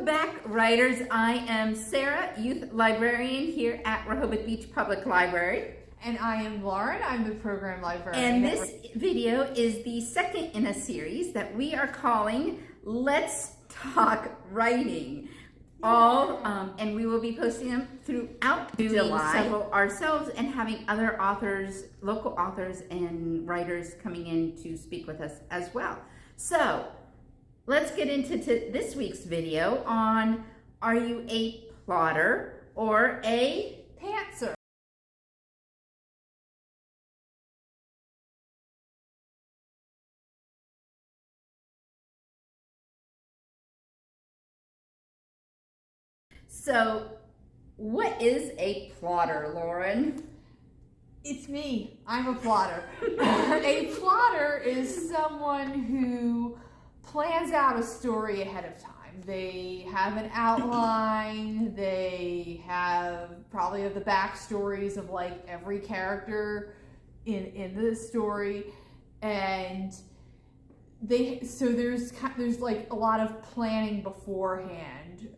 Welcome back, writers. I am Sarah, youth librarian here at Rehoboth Beach Public Library. And I am Lauren. I'm the program librarian. And this video is the second in a series that we are calling Let's Talk Writing. And we will be posting them throughout July. Several ourselves and having other authors, local authors and writers coming in to speak with us as well. So let's get into this week's video on, are you a plotter or a pantser? So, what is a plotter, Lauren? It's me. I'm a plotter. A plotter is someone who plans out a story ahead of time. They have an outline. They have probably the backstories of like every character in the story, and there's like a lot of planning beforehand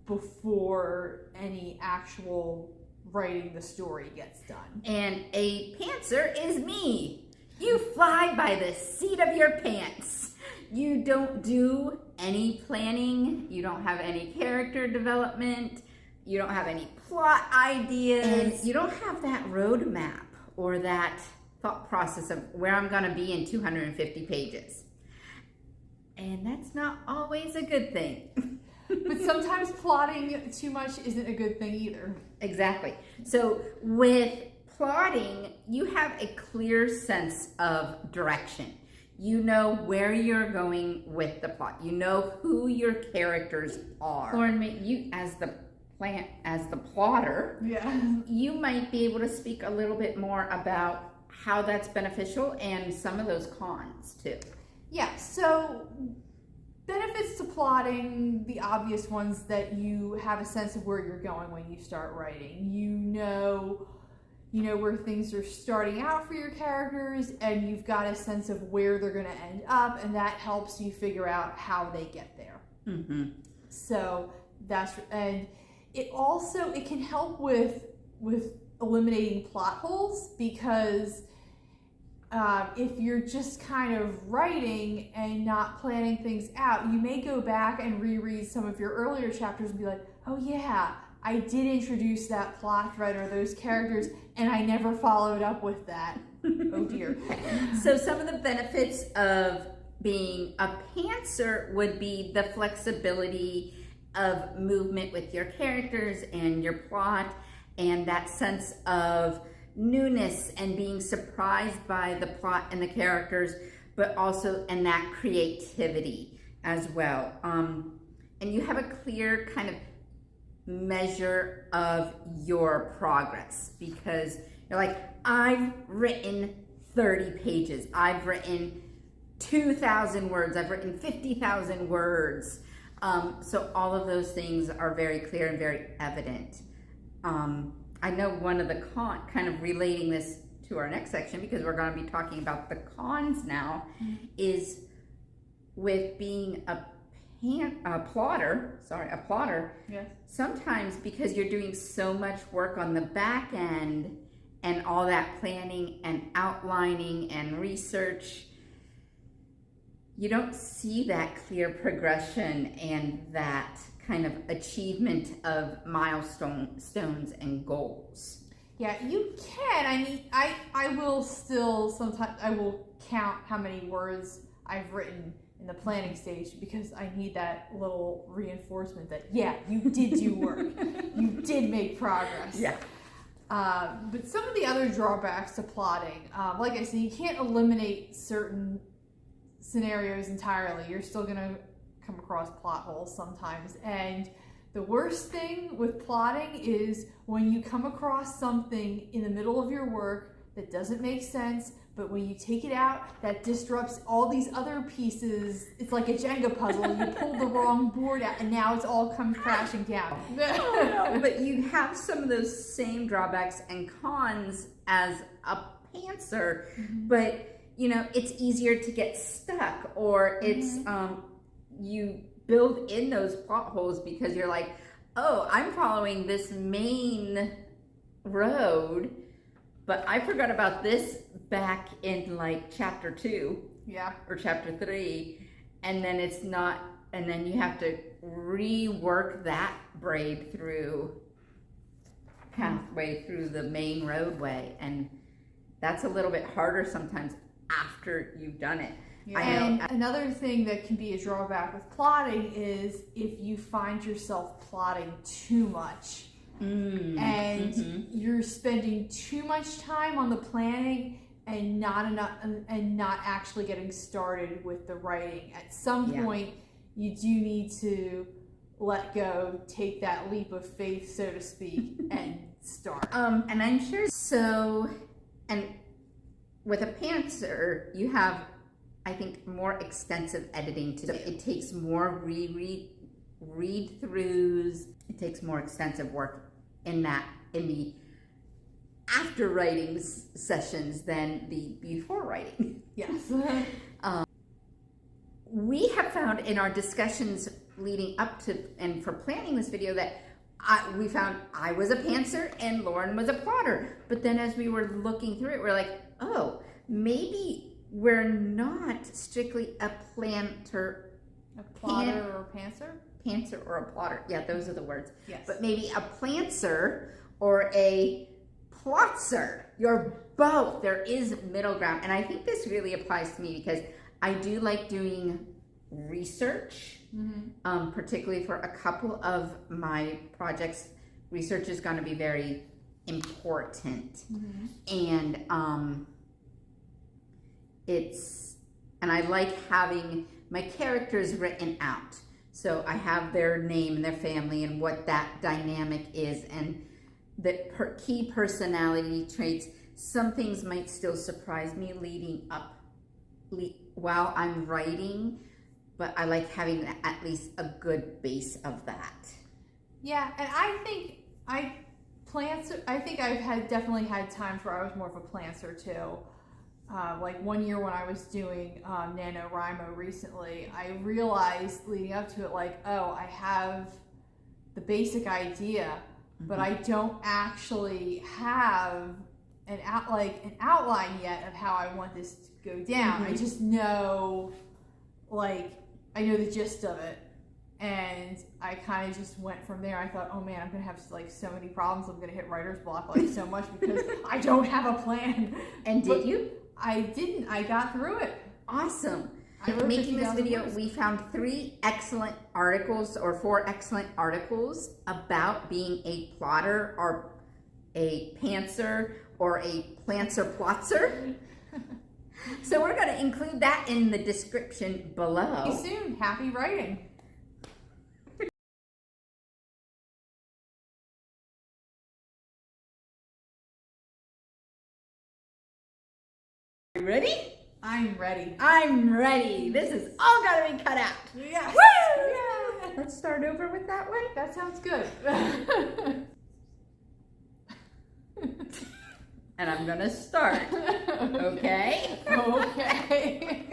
before any actual writing the story gets done. And a pantser is me. You fly by the seat of your pants. You don't do any planning. You don't have any character development. You don't have any plot ideas. You don't have that roadmap or that thought process of where I'm going to be in 250 pages. And that's not always a good thing. But sometimes plotting too much isn't a good thing either. Exactly. So with plotting, you have a clear sense of direction. You know where you're going with the plot. You know who your characters are. Lauren, you as the plotter, you might be able to speak a little bit more about how that's beneficial and some of those cons too. Yeah. So benefits to plotting, the obvious ones, that you have a sense of where you're going when you start writing. You know where things are starting out for your characters, and you've got a sense of where they're going to end up, and that helps you figure out how they get there. Mm-hmm. So and it can help with eliminating plot holes, because if you're just kind of writing and not planning things out, you may go back and reread some of your earlier chapters and be like, oh yeah, I did introduce that plot thread or those characters, and I never followed up with that. Oh dear. So some of the benefits of being a pantser would be the flexibility of movement with your characters and your plot, and that sense of newness and being surprised by the plot and the characters, but also and that creativity as well. And you have a clear kind of measure of your progress, because you're like, I've written 30 pages, I've written 2,000 words, I've written 50,000 words. So all of those things are very clear and very evident. I know one of the kind of relating this to our next section, because we're going to be talking about the cons now, is with being a plotter. Yes. Sometimes because you're doing so much work on the back end and all that planning and outlining and research, you don't see that clear progression and that kind of achievement of milestones and goals. Yeah, you can. I mean, I will still sometimes, I will count how many words I've written in the planning stage, because I need that little reinforcement that, yeah, you did do work. You did make progress. Yeah. But some of the other drawbacks to plotting, like I said, you can't eliminate certain scenarios entirely. You're still going to come across plot holes sometimes, and the worst thing with plotting is when you come across something in the middle of your work that doesn't make sense, but when you take it out, that disrupts all these other pieces. It's like a Jenga puzzle. You pulled the wrong board out, and now it's all come crashing down. Oh, no. But you have some of those same drawbacks and cons as a pantser, but you know, it's easier to get stuck, or it's you build in those plot holes because you're like, oh, I'm following this main road, but I forgot about this back in like chapter 2 or chapter 3, and then it's not, and then you have to rework that braid through pathway through the main roadway, and that's a little bit harder sometimes after you've done it. And another thing that can be a drawback with plotting is if you find yourself plotting too much and you're spending too much time on the planning and not actually getting started with the writing. At some point, you do need to let go, take that leap of faith, so to speak, and start. And I'm sure and with a pantser, you have, I think, more extensive editing to do. It takes more read-throughs. It takes more extensive work in the after writing sessions than the before writing. Yes. We have found in our discussions leading up to and for planning this video that we found I was a pantser and Lauren was a plotter. But then as we were looking through it, we're like, oh, maybe we're not strictly a planter. A plotter or a pantser? Pantser or a plotter. Yeah, those are the words. Yes. But maybe a plantser or a plotzer. You're both. There is middle ground. And I think this really applies to me because I do like doing research, particularly for a couple of my projects. Research is going to be very important. And and I like having my characters written out. So I have their name and their family and what that dynamic is and the key personality traits. Some things might still surprise me leading up while I'm writing, but I like having at least a good base of that. Yeah, and I think I've definitely had times where I was more of a plantser too. Like one year when I was doing NaNoWriMo recently, I realized leading up to it, like, oh, I have the basic idea, but I don't actually have an outline yet of how I want this to go down. I just know, I know the gist of it. And I kind of just went from there. I thought, oh man, I'm going to have so many problems. I'm going to hit writer's block so much because I don't have a plan. And did you? I didn't. I got through it. Awesome. Making this video, we found 3 excellent articles or 4 excellent articles about being a plotter or a pantser or a plantser plotzer. So we're going to include that in the description below. See you soon. Happy writing. Ready? I'm ready. I'm ready. This is all got to be cut out. Yes. Woo! Yeah. Let's start over with that one. That sounds good. And I'm going to start. Okay? Okay.